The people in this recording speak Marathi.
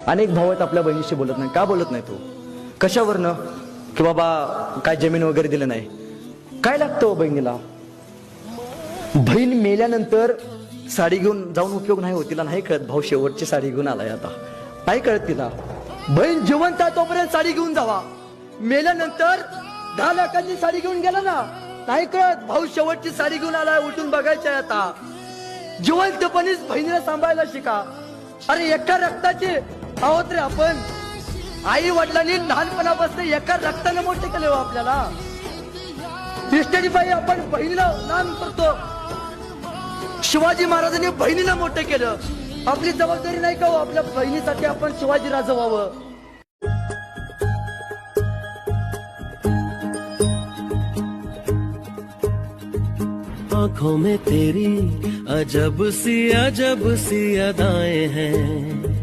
अनेक भाऊ आहेत आपल्या बहिणीशी बोलत नाही. का बोलत नाही तू? कशावरनं? की बाबा काय जमीन वगैरे दिलं नाही. काय लागतं बहिणीला? बहीण मेल्यानंतर साडी घेऊन जाऊन उपयोग नाही होत. तिला नाही कळत भाऊ शेवटची साडी घेऊन आलाय आता. नाही कळत तिला. बहीण जिवंत आहे तोपर्यंत साडी घेऊन जावा. मेल्यानंतर 10 लाखाची साडी घेऊन गेला ना, नाही कळत भाऊ शेवटची साडी घेऊन आलाय. उठून बघायचंय आता. जिवंतपणीच बहिणीला सांभाळायला शिका. अरे एका रक्ताचे आहोत रे आपण. आई वडिलांनी लहानपणापासून एका रक्ताने मोठे केले हो आपल्याला. इष्टजीबाई आपण बहिणीला नाम करतो. शिवाजी महाराजांनी बहिणीला मोठं केलं. आपली जबाबदारी नाही का हो आपल्या बहिणीसाठी आपण शिवाजी राजा व्हावं. आंखों में तेरी अजब सी अदाएं हैं.